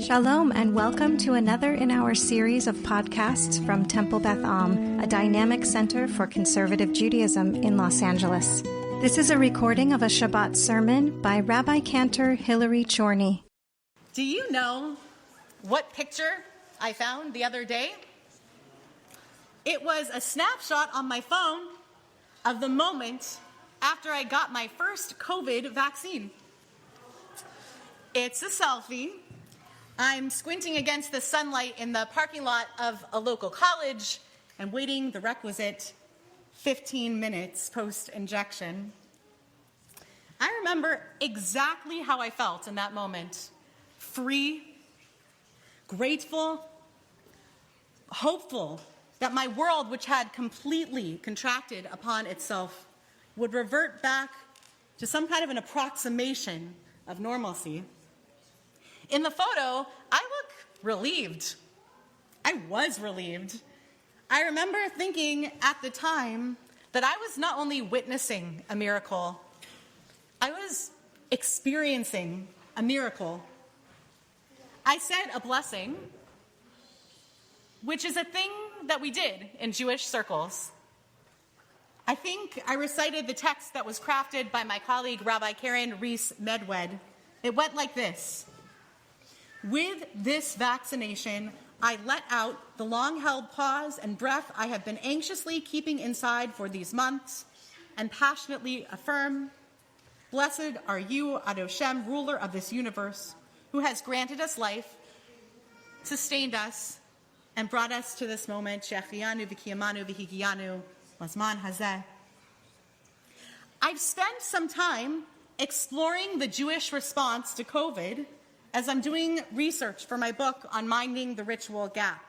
Shalom and welcome to another in our series of podcasts from Temple Beth Am, a dynamic center for conservative Judaism in Los Angeles. This is a recording of a Shabbat sermon by Rabbi Cantor Hillary Chorney. Do you know what picture I found the other day? It was a snapshot on my phone of the moment after I got my first COVID vaccine. It's a selfie. I'm squinting against the sunlight in the parking lot of a local college and waiting the requisite 15 minutes post-injection. I remember exactly how I felt in that moment. Free, grateful, hopeful that my world, which had completely contracted upon itself, would revert back to some kind of an approximation of normalcy. In the photo, I look relieved. I was relieved. I remember thinking at the time that I was not only witnessing a miracle, I was experiencing a miracle. I said a blessing, which is a thing that we did in Jewish circles. I think I recited the text that was crafted by my colleague, Rabbi Karen Reese-Medwed. It went like this. With this vaccination, I let out the long-held pause and breath I have been anxiously keeping inside for these months and passionately affirm, blessed are you, Adoshem, ruler of this universe, who has granted us life, sustained us, and brought us to this moment, Shechianu v'kiyamanu v'higiyanu lazman hazeh. I've spent some time exploring the Jewish response to COVID as I'm doing research for my book on Minding the Ritual Gap.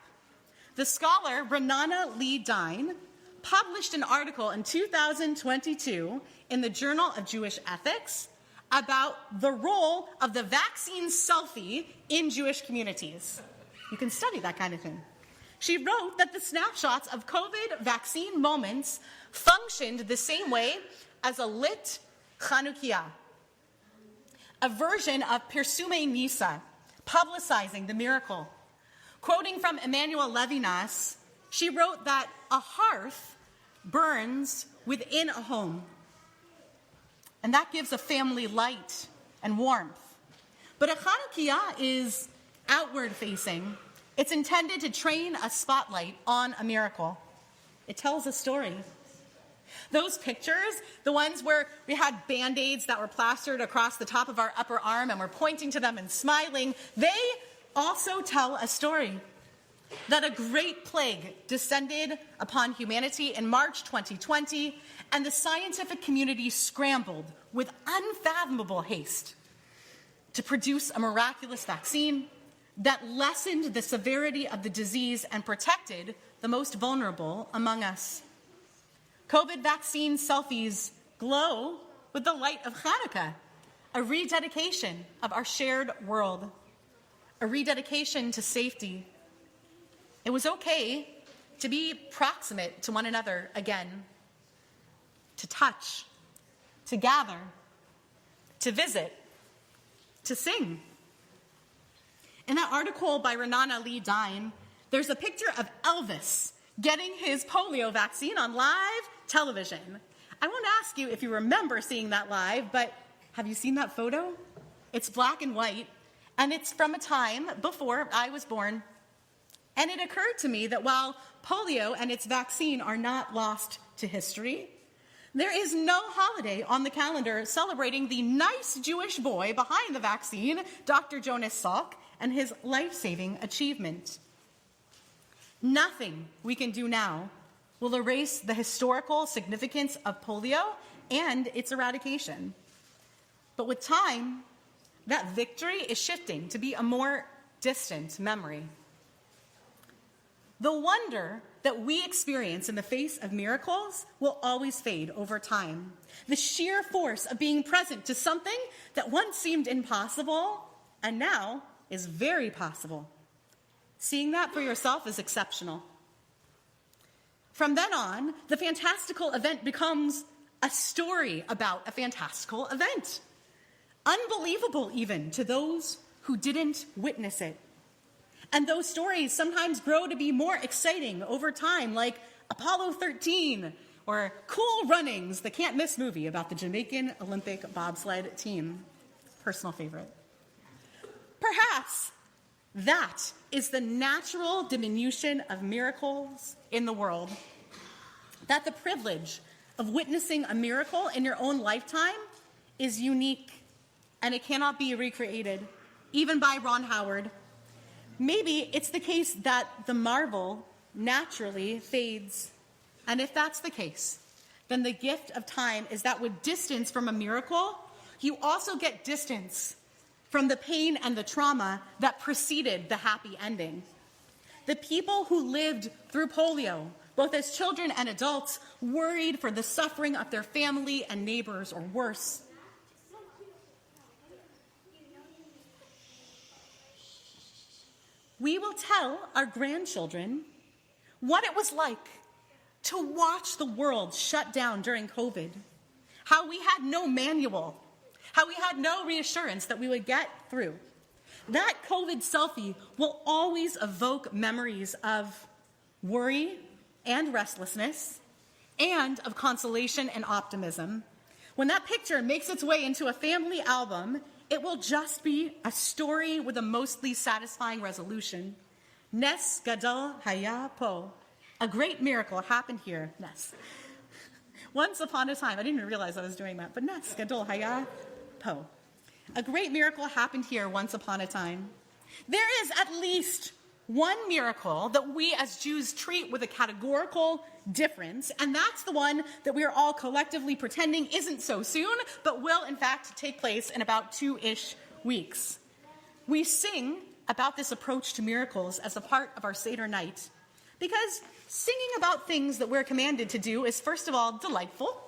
The scholar Renana Lee Dine published an article in 2022 in the Journal of Jewish Ethics about the role of the vaccine selfie in Jewish communities. You can study that kind of thing. She wrote that the snapshots of COVID vaccine moments functioned the same way as a lit Chanukiah, a version of Pirsume Nisa, publicizing the miracle. Quoting from Emmanuel Levinas, she wrote that a hearth burns within a home, and that gives a family light and warmth. But a Chanukiah is outward-facing. It's intended to train a spotlight on a miracle. It tells a story. Those pictures, the ones where we had Band-Aids that were plastered across the top of our upper arm and we're pointing to them and smiling, they also tell a story. That a great plague descended upon humanity in March 2020, and the scientific community scrambled with unfathomable haste to produce a miraculous vaccine that lessened the severity of the disease and protected the most vulnerable among us. COVID vaccine selfies glow with the light of Hanukkah, a rededication of our shared world, a rededication to safety. It was okay to be proximate to one another again, to touch, to gather, to visit, to sing. In that article by Renana Lee Dine, there's a picture of Elvis getting his polio vaccine on live television. I won't ask you if you remember seeing that live, but have you seen that photo? It's black and white, and it's from a time before I was born. And it occurred to me that while polio and its vaccine are not lost to history, there is no holiday on the calendar celebrating the nice Jewish boy behind the vaccine, Dr. Jonas Salk, and his life-saving achievement. Nothing we can do now will erase the historical significance of polio and its eradication. But with time, that victory is shifting to be a more distant memory. The wonder that we experience in the face of miracles will always fade over time. The sheer force of being present to something that once seemed impossible and now is very possible. Seeing that for yourself is exceptional. From then on, the fantastical event becomes a story about a fantastical event. Unbelievable even to those who didn't witness it. And those stories sometimes grow to be more exciting over time, like Apollo 13 or Cool Runnings, the can't-miss movie about the Jamaican Olympic bobsled team. Personal favorite. Perhaps that is the natural diminution of miracles in the world. That the privilege of witnessing a miracle in your own lifetime is unique and it cannot be recreated, even by Ron Howard. Maybe it's the case that the marvel naturally fades. And if that's the case, then the gift of time is that with distance from a miracle, you also get distance from the pain and the trauma that preceded the happy ending. The people who lived through polio, both as children and adults, worried for the suffering of their family and neighbors, or worse. We will tell our grandchildren what it was like to watch the world shut down during COVID, how we had no manual, how we had no reassurance that we would get through. That COVID selfie will always evoke memories of worry and restlessness, and of consolation and optimism. When that picture makes its way into a family album, it will just be a story with a mostly satisfying resolution. Nes gadol haya po. A great miracle happened here, Nes. Once upon a time, I didn't even realize I was doing that, but Nes gadol haya po. A great miracle happened here once upon a time. There is at least one miracle that we as Jews treat with a categorical difference, and that's the one that we are all collectively pretending isn't so soon, but will in fact take place in about 2-ish weeks. We sing about this approach to miracles as a part of our Seder night, because singing about things that we're commanded to do is first of all delightful,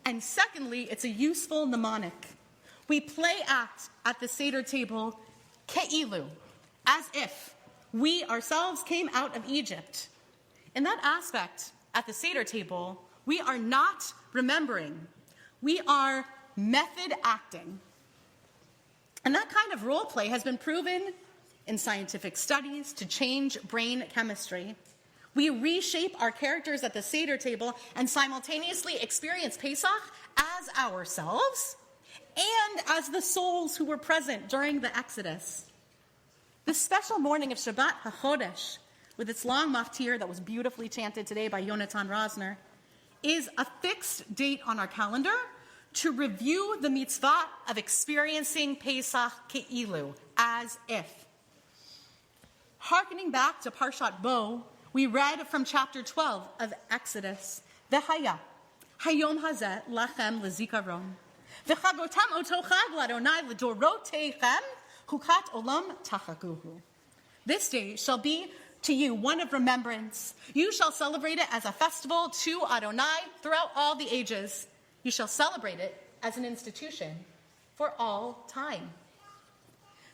and secondly, it's a useful mnemonic. We play act at the Seder table ke'ilu, as if we ourselves came out of Egypt. In that aspect, at the Seder table, we are not remembering. We are method acting. And that kind of role play has been proven in scientific studies to change brain chemistry. We reshape our characters at the Seder table and simultaneously experience Pesach as ourselves and as the souls who were present during the Exodus. The special morning of Shabbat HaChodesh, with its long maftir that was beautifully chanted today by Yonatan Rosner, is a fixed date on our calendar to review the mitzvah of experiencing Pesach ke'ilu, as if. Harkening back to Parshat Bo, we read from chapter 12 of Exodus, V'haya, hayom hazeh lachem lezikaron, v'chagotam oto chag l'Adonai l'dorotechem, Hukat olam tachakuhu. This day shall be to you one of remembrance. You shall celebrate it as a festival to Adonai throughout all the ages. You shall celebrate it as an institution for all time.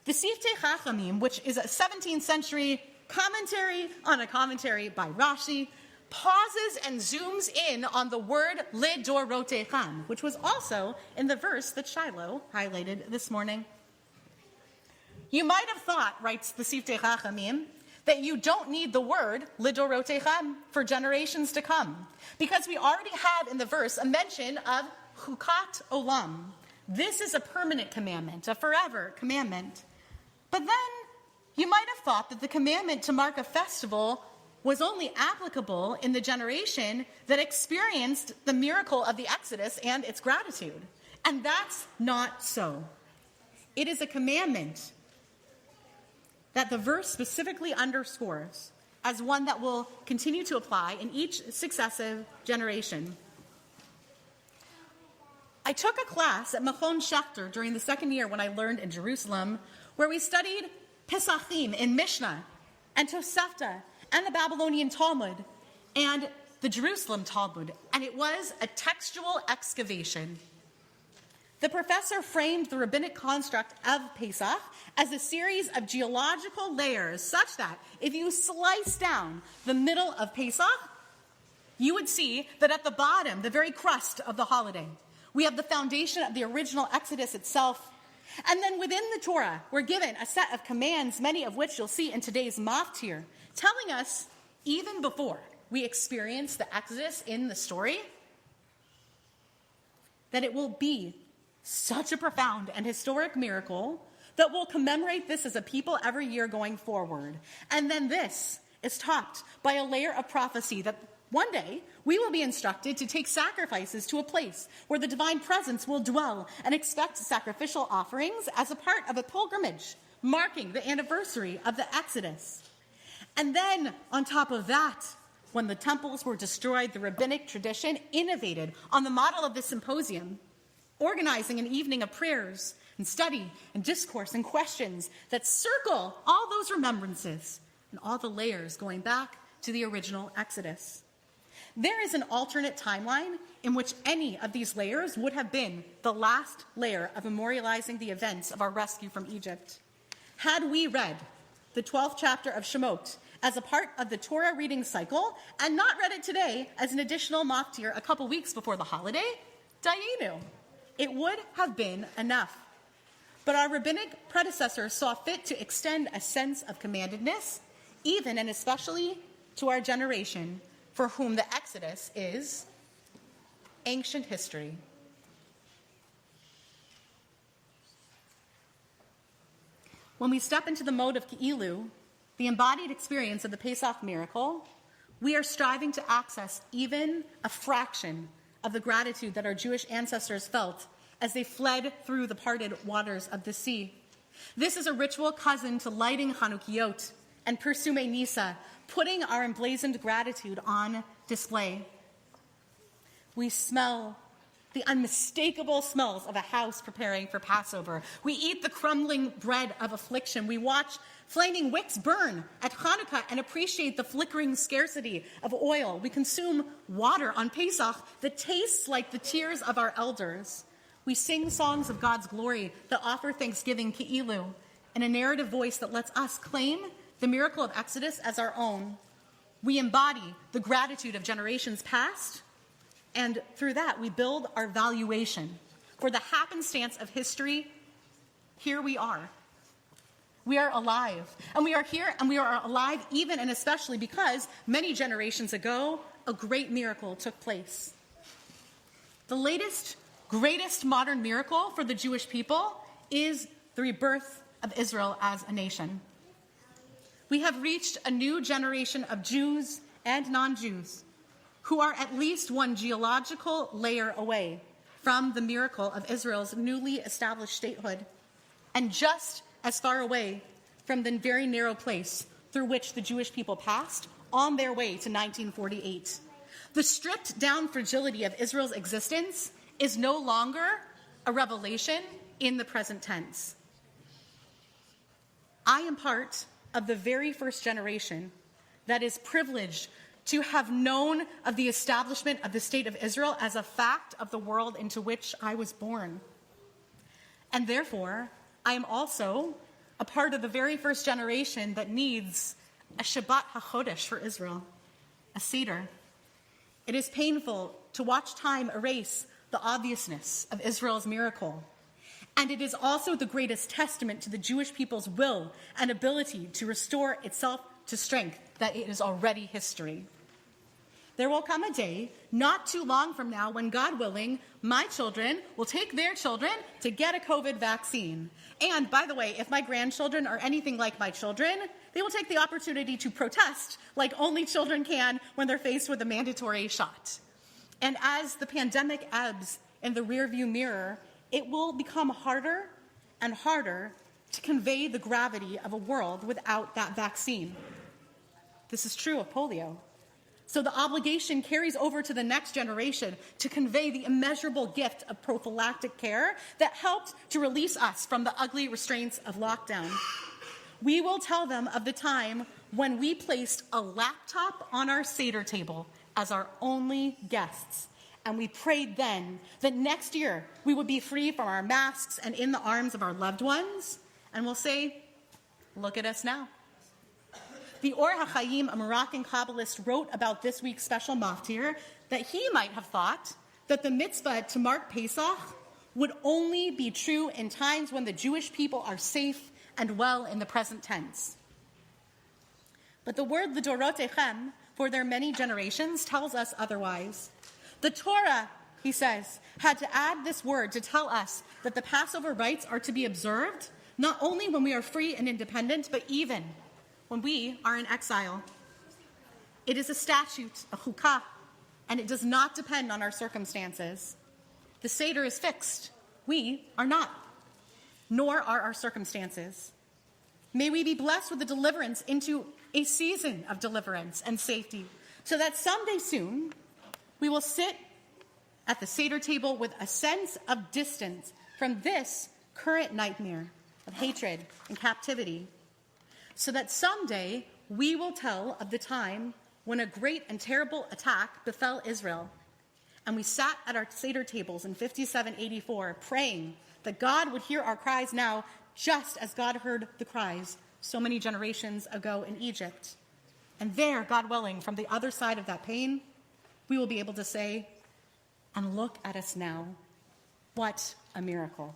The Siftei Chachamim, which is a 17th century commentary on a commentary by Rashi, pauses and zooms in on the word lidorotechem, which was also in the verse that Shiloh highlighted this morning. You might have thought, writes the Siftei Chachamim, that you don't need the word lidorotechem for generations to come, because we already have in the verse a mention of chukat olam. This is a permanent commandment, a forever commandment. But then you might have thought that the commandment to mark a festival was only applicable in the generation that experienced the miracle of the Exodus and its gratitude. And that's not so. It is a commandment that the verse specifically underscores as one that will continue to apply in each successive generation. I took a class at Machon Schechter during the second year when I learned in Jerusalem, where we studied Pesachim in Mishnah and Tosefta and the Babylonian Talmud and the Jerusalem Talmud, and it was a textual excavation. The professor framed the rabbinic construct of Pesach as a series of geological layers such that if you slice down the middle of Pesach, you would see that at the bottom, the very crust of the holiday, we have the foundation of the original Exodus itself, And then within the Torah, we're given a set of commands, many of which you'll see in today's maftir, telling us, even before we experience the Exodus in the story, that it will be such a profound and historic miracle that we'll commemorate this as a people every year going forward. And then this is topped by a layer of prophecy that one day we will be instructed to take sacrifices to a place where the divine presence will dwell and expect sacrificial offerings as a part of a pilgrimage marking the anniversary of the Exodus. And then on top of that, when the temples were destroyed, the rabbinic tradition innovated on the model of the symposium, organizing an evening of prayers and study and discourse and questions that circle all those remembrances and all the layers going back to the original Exodus. There is an alternate timeline in which any of these layers would have been the last layer of memorializing the events of our rescue from Egypt. Had we read the 12th chapter of Shemot as a part of the Torah reading cycle and not read it today as an additional maftir a couple weeks before the holiday, dayenu, it would have been enough. But our rabbinic predecessors saw fit to extend a sense of commandedness, even and especially to our generation, for whom the Exodus is ancient history. When we step into the mode of Ki'ilu, the embodied experience of the Pesach miracle, we are striving to access even a fraction of the gratitude that our Jewish ancestors felt as they fled through the parted waters of the sea. This is a ritual cousin to lighting Chanukiot and Persume Nisa, putting our emblazoned gratitude on display. We smell the unmistakable smells of a house preparing for Passover. We eat the crumbling bread of affliction. We watch flaming wicks burn at Hanukkah and appreciate the flickering scarcity of oil. We consume water on Pesach that tastes like the tears of our elders. We sing songs of God's glory that offer thanksgiving Ki'ilu in a narrative voice that lets us claim the miracle of Exodus as our own. We embody the gratitude of generations past, and through that we build our valuation for the happenstance of history. Here we are. We are alive, and we are here, and we are alive even and especially because many generations ago, a great miracle took place. The latest, greatest modern miracle for the Jewish people is the rebirth of Israel as a nation. We have reached a new generation of Jews and non-Jews who are at least one geological layer away from the miracle of Israel's newly established statehood, and just as far away from the very narrow place through which the Jewish people passed on their way to 1948. The stripped down fragility of Israel's existence is no longer a revelation in the present tense. I am part of the very first generation that is privileged to have known of the establishment of the state of Israel as a fact of the world into which I was born. And therefore, I am also a part of the very first generation that needs a Shabbat HaChodesh for Israel, a Seder. It is painful to watch time erase the obviousness of Israel's miracle. And it is also the greatest testament to the Jewish people's will and ability to restore itself to strength that it is already history. There will come a day, not too long from now, when, God willing, my children will take their children to get a COVID vaccine. And, by the way, if my grandchildren are anything like my children, they will take the opportunity to protest like only children can when they're faced with a mandatory shot. And as the pandemic ebbs in the rearview mirror, it will become harder and harder to convey the gravity of a world without that vaccine. This is true of polio. So the obligation carries over to the next generation to convey the immeasurable gift of prophylactic care that helped to release us from the ugly restraints of lockdown. We will tell them of the time when we placed a laptop on our Seder table as our only guests. And we prayed then that next year we would be free from our masks and in the arms of our loved ones. And we'll say, look at us now. The Or HaChaim, a Moroccan Kabbalist, wrote about this week's special maftir that he might have thought that the mitzvah to mark Pesach would only be true in times when the Jewish people are safe and well in the present tense. But the word l'dorotechem, for their many generations, tells us otherwise. The Torah, he says, had to add this word to tell us that the Passover rites are to be observed not only when we are free and independent, but even when we are in exile. It is a statute, a chukah, and it does not depend on our circumstances. The Seder is fixed. We are not, nor are our circumstances. May we be blessed with the deliverance into a season of deliverance and safety, so that someday soon we will sit at the Seder table with a sense of distance from this current nightmare of hatred and captivity, so that someday we will tell of the time when a great and terrible attack befell Israel, and we sat at our Seder tables in 5784 praying that God would hear our cries now, just as God heard the cries so many generations ago in Egypt. And there, God willing, from the other side of that pain, we will be able to say, and look at us now. What a miracle.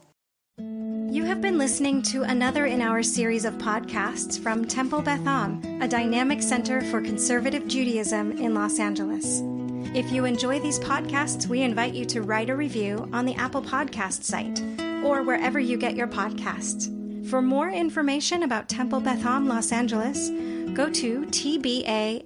You have been listening to another in our series of podcasts from Temple Beth Am, a dynamic center for conservative Judaism in Los Angeles. If you enjoy these podcasts, we invite you to write a review on the Apple Podcast site or wherever you get your podcasts. For more information about Temple Beth Am Los Angeles, go to tbala.org.